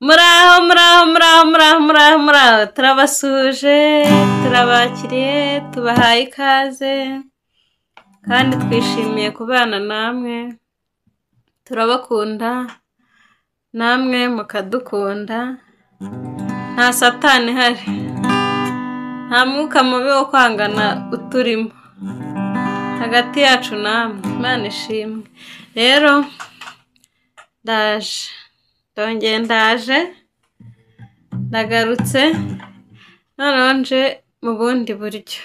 Muraho turabasuje turabakiriye tubahaye ikaze kandi twishimiye kubana namwe turabakunda namwe mukadukunda nta satani hari nta mwuka mubi wo kwangana uturimo hagati yacu namwe Imana ishimwe rero ndaje ndagarutse nonje mu bundi buryo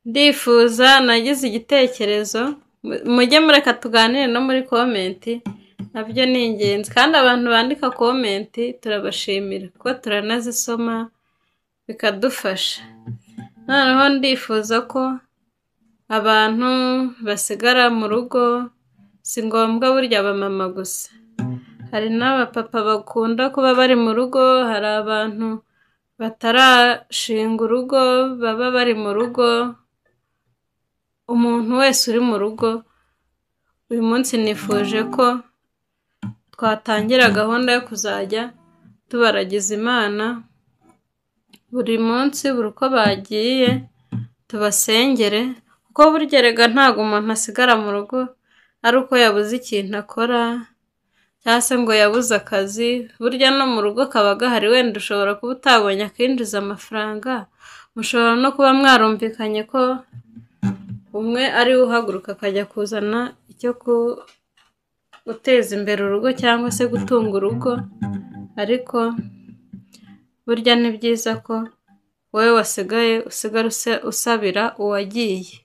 ndifuza nagize igitekerezo mujye mureka tuganire no muri comment nabyo ni ingenzi kandi abantu bandika comment turabashimira ko turanazisoma bikadufasha noneho ndifuza ko abantu basigara mu rugo si ngombwa burya abamama gusa hari n'abapapa bakunda kuba bari mu rugo hari abantu batarashinga urugo baba bari mu rugo umuntu wese uri mu rugo uyu munsi nifuje ko twatangira gahunda yo kuzajya tubaragiza Imana buri munsi buri uko bagiye tubasengere kuko burya rega ntago umuntu asigara mu rugo ari uko yabuze ikintu akora cyase ngo yabuze akazi burya no mu rugo kaba gahari wenda ushobora kuba utabonye akinjiza amafaranga mushobora no kuba mwarumvikanye ko umwe ari uhaguruka akajya kuzana icyo guteza imbere urugo cyangwa se gutunga urugo ariko burya ni byiza ko wowe wasigaye usigara usabira uwagiye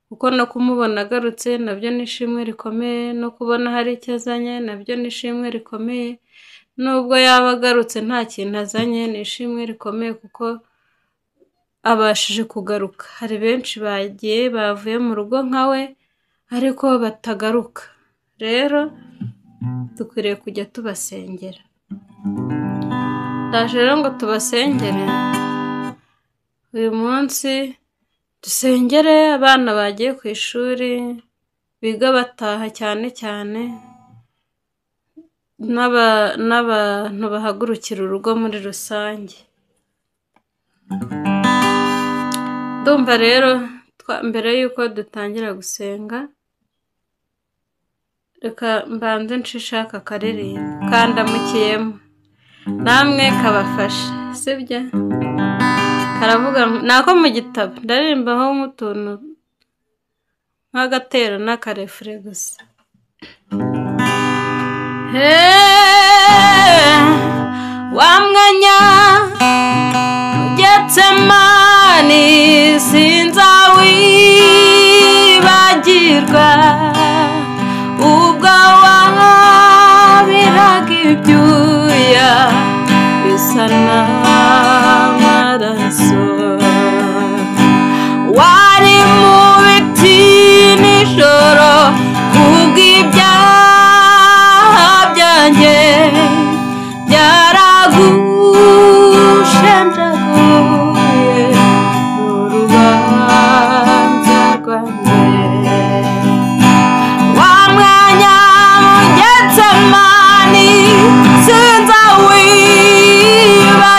kuko no kumubona agarutse nabyo nishimwe rikomeye no kubona hari icyo azanye nabyo nishimwe rikomeye nubwo yaba agarutse nta kintu azanye nishimwe rikomeye kuko abashije kugaruka hari benshi bavuye mu rugo nkawe ariko batagaruka rero dukwiriye kujya tubasengera ndaje rero ngo tubasengere uyu munsi dusengere abana bagiye ku ishuri biga bataha cyane cyane n'abantu bahagurukira urugo muri rusange ndumva rero mbere yuko dutangira gusenga reka mbanze nshishaka akaririmbo kandamukiyemo namwe kabafashe sibyo karavuga nako mu gitabo ndaririmbaho nk'utuntu nk'agatero n'akarefure gusa wa mwanya Getsemani sinzawibagirwa ubwo wabiraga ibyuya bisa n'amaraso wari mu biti nijoro kubw'ibyaha byanjye byaragushenjaguye urubanza rwanjye wa mwanya mu Getsemani sinzawibagirwa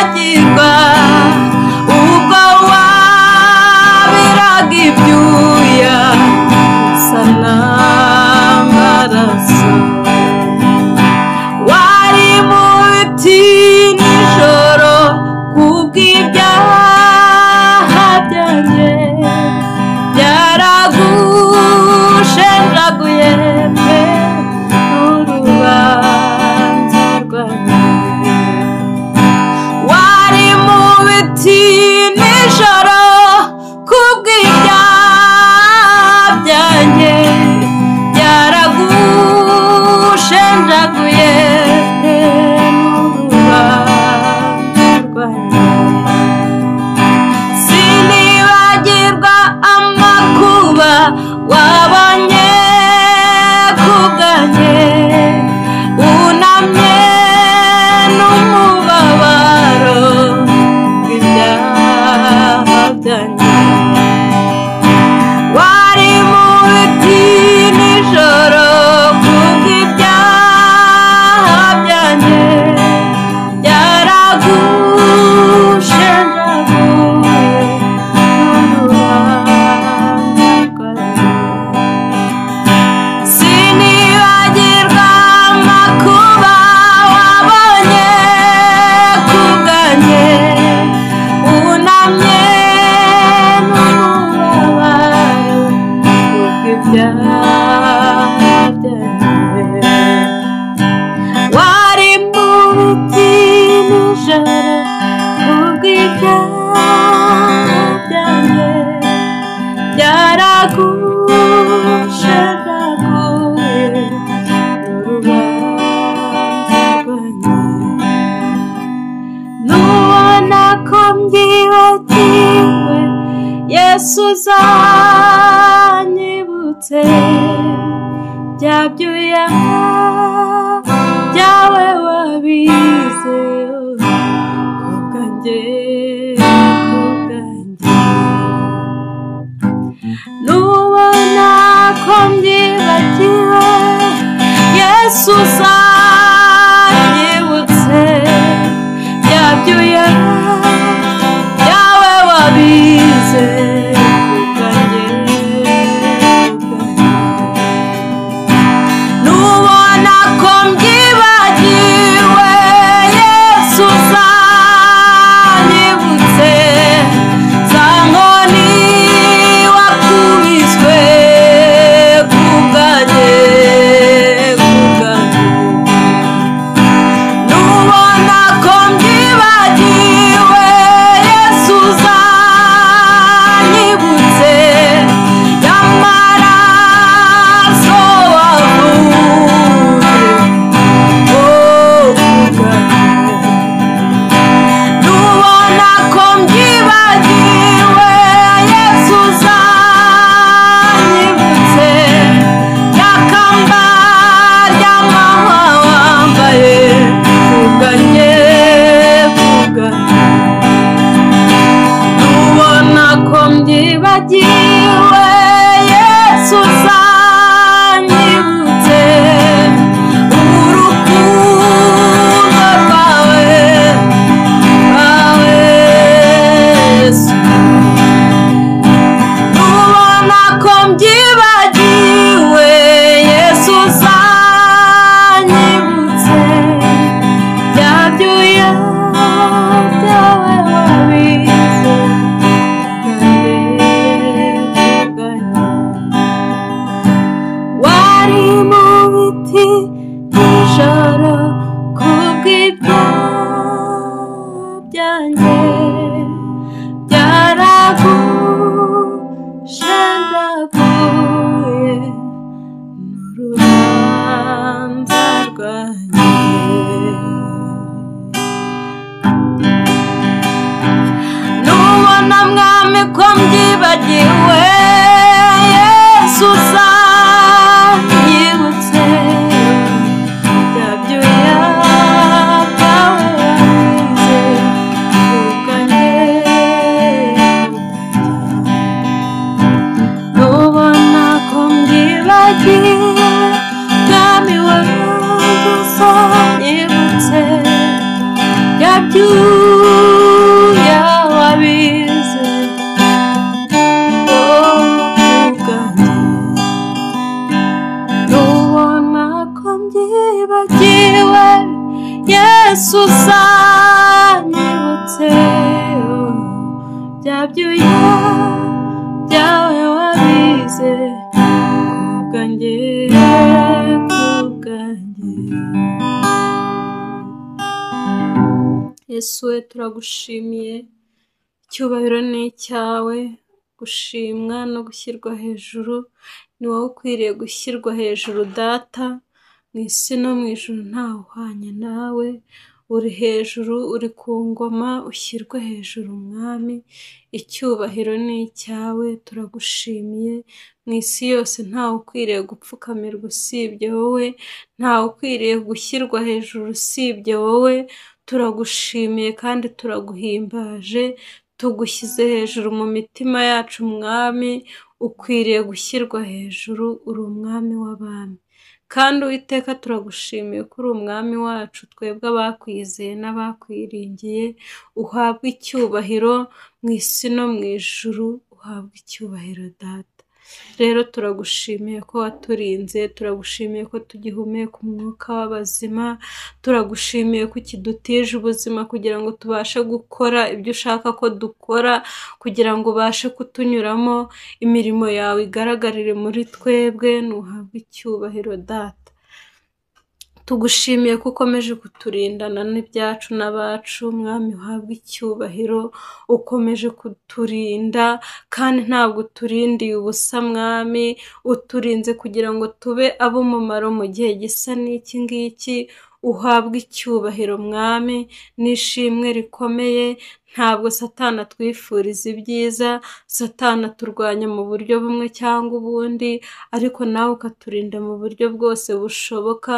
Yesu uzanyibutse bya byuya byawe wabize kubwanjye nubona ko mbyibagiwe Yesu uzanyibutse bya byuya byawe wabize kubwanjye nubona ko mbyibagiwe Yesu uzanyibutse za nkoni wakubiswe kubwanjye nubona ko mbyibagiwe Yesu uzanyibutse y'amaraso wavuje nubona ko mbyibagiwe Yesu uzanyibutse yakamba ry'amahwa wambaye kubwanjye nubona ko mbyibagiwe Yesu uzanyibutse urukundo rwawe Yesu nubona ko mbyibagiwe Yesu uzanyibutse bya byuya byawe wabize wari mu biti nijoro kubw'ibyaha byanjye byaragushenjaguye n'urubanza rwanjye nubona mwami ko mbyibagiwe Yesu uzanyibutse bya byuya byawe wabize kubwanjye nubona ko mbyibagiwe mwami wanjye uzanyibutse bya byuya wabize kubwanjye nubona ko mbyibagiwe Yesu uzanyibutse bya byuya byawe wabize kubwanjye Yesu we turagushimiye icyubahiro ni icyawe gushimwa no gushyirwa hejuru ni wowe ukwiriye gushyirwa hejuru data mu isi no mu ijuru ntawe uhwanye nawe uri hejuru uri ku ngoma ushyirwe hejuru mwami icyubahiro ni icyawe turagushimiye mu isi yose ntawe ukwiriye gupfukamirwa usibye wowe ntawe ukwiriye gushyirwa hejuru usibye wowe turagushimiye kandi turaguhimbaje tugushyize hejuru mu mitima yacu mwami ukwiriye gushyirwa hejuru uri umwami w'abami kandi Uwiteka turagushimiye ko uri umwami wacu twebwe abakwizeye n'abakwiringiye uhabwe icyubahiro mu isi no mu ijuru uhabwe icyubahiro data rero turagushimiye ko waturinze turagushimiye ko tugihumeka umwuka w'abazima turagushimiye ko ukidutije ubuzima kugira ngo tubashe gukora ibyo ushaka ko dukora kugira ngo ubashe kutunyuramo imirimo yawe igaragarire muri twebwe nuhabwe icyubahiro data tugushimiye ko ukomeje kuturindana n'ibyacu n'abacu mwami uhabwe icyubahiro ukomeje kuturinda kandi ntabwo uturindiye ubusa mwami uturinze kugira ngo tube ab'umumaro mu gihe gisa n'iki ngiki uhabwe icyubahiro mwami n'ishimwe rikomeye ntabwo Satani atwifuriza ibyiza, Satani aturwanya mu buryo bumwe cyangwa ubundi, ariko nawe ukaturinda mu buryo bwose bushoboka.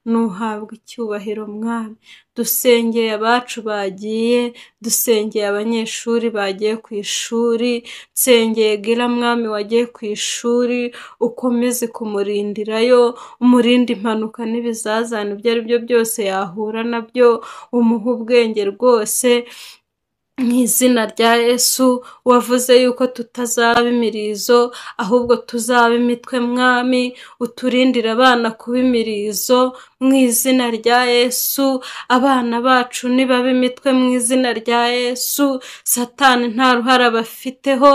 Nuhabwa icyubahiro Mwami. Dusengeye abacu bagiye, dusengeye abanyeshuri bagiye ku ishuri, nsengeye Gira Mwami wagiye ku ishuri, ukomeze kumurindirayo, umurinde impanuka n'ibizazane ibyo ari byo byose yahura nabyo, umuhe ubwenge rwose. Mu izina rya Yesu, wavuze yuko tutazaba imirizo ahubwo tuzaba imitwe Mwami, uturindire abana kuba imirizo mu izina rya Yesu. Abana bacu nibaba imitwe mu izina rya Yesu, Satani nta ruhara bafiteho.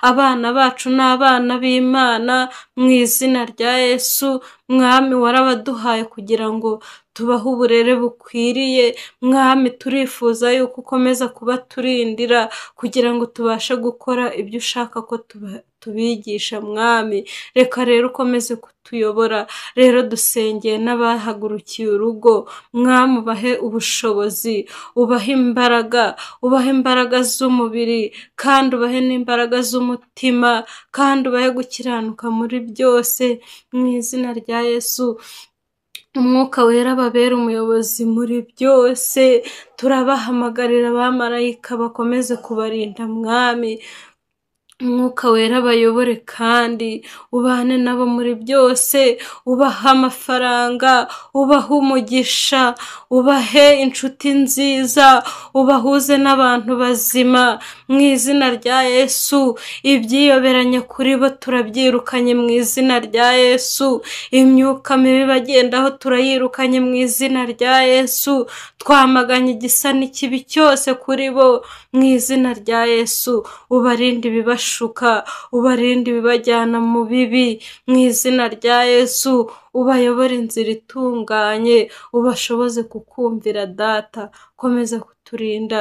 Abana bacu ni abana b'Imana mu izina rya Yesu. Mwami warabaduhaye kugira ngo tubahe uburere bukwiriye. Mwami turifuza yuko ukomeza kubaturindira kugira ngo tubashe gukora ibyo ushaka ko tubigisha Mwami. Reka rero ukomeze kutuyobora. Rero dusengeye n'abahagurukiye urugo, Mwami ubahe ubushobozi, ubahe imbaraga z'umubiri, kandi ubahe n'imbaraga z'umutima, kandi ubahe gukiranuka muri byose mu izina rya Yesu. Umwuka wera babera umuyobozi muri byose. Turabahamagarira abamarayika bakomeze kubarinda Mwami. Umwuka wera bayobore kandi ubane nabo muri byose. Ubahe amafaranga, ubahe umugisha, ubahe inshuti nziza, ubahuze n'abantu bazima mu izina rya Yesu. Ibyiyoberanye kuri bo turabyirukanye mu izina rya Yesu. Imyuka mibi bagendaho turayirukanye mu izina rya Yesu. Twamaganye igisa n'ikibi cyose kuri bo mu izina rya Yesu. Ubarinde ibibashuka, ubarinde ibibajyana mu bibi mu izina rya Yesu. Ubayobore inzira itunganye, ubashoboze kukumvira Data. Komeza kuturinda,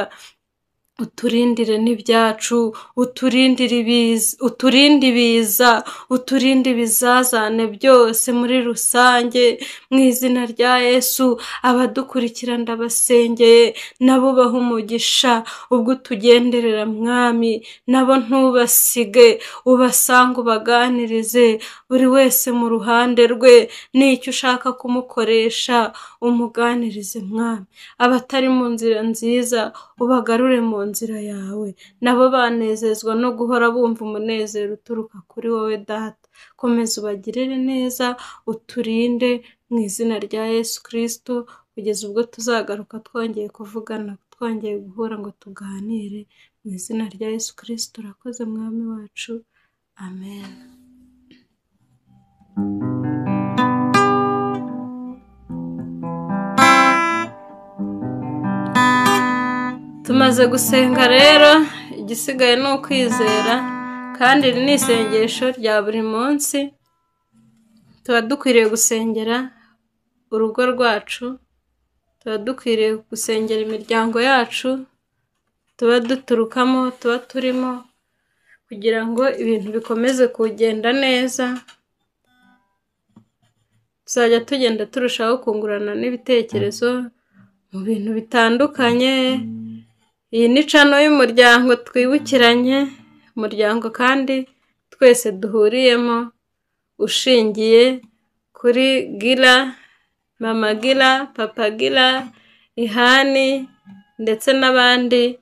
uturindire n'ibyacu, uturinde ibiza, uturinde ibizazane byose muri rusange mu izina rya Yesu. Abadukurikira ndabasengeye, nabo bahe umugisha ubwo utugenderera Mwami. Nabo ntubasige, ubasange ubaganirize, buri wese mu ruhande rwe n'icyo ushaka kumukoresha umuganirize Mwami. Abatari mu nzira nziza ubagarure mu nzira yawe, nabo banezezwa no guhora bumva umunezero uturuka kuri wowe Data. Komeza ubagirire neza, uturinde mu izina rya Yesu Kristo, kugeza ubwo tuzagaruka twongeye kuvugana, twongeye guhura ngo tuganire. Mu izina rya Yesu Kristo urakoze Mwami wacu, amen. Tumaze gusenga rero, igisigaye ni ukwizera, kandi iri ni isengesho rya buri munsi. Tuba dukwiriye gusengera urugo rwacu, tuba dukwiriye gusengera imiryango yacu tuba duturukamo, tuba turimo, kugira ngo ibintu bikomeze kugenda neza. Tuzajya tugenda turushaho kungurana n'ibitekerezo mu bintu bitandukanye. Iyi ni channel y'umuryango twibukiranye, umuryango kandi twese duhuriyemo, ushingiye kuri Gira, Mama Gira, Papa Gira, Ihani ndetse n'abandi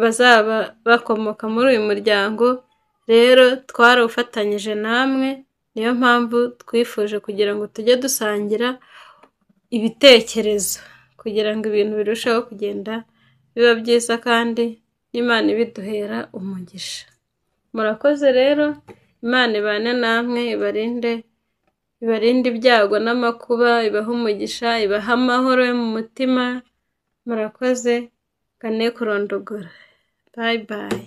bazaba bakomoka muri uyu muryango. Rero twarawufatanyije namwe, niyo mpamvu twifuje kugira ngo tujye dusangira ibitekerezo kugira ngo ibintu birusheho kugenda biba byiza kandi n'Imana ibiduhera umugisha. Murakoze rero, Imana ibane namwe, ibarinde ibyago n'amakuba, ibahe umugisha, ibahe amahoro yo mu mutima. Murakoze, kane kurondogora. Bye bye.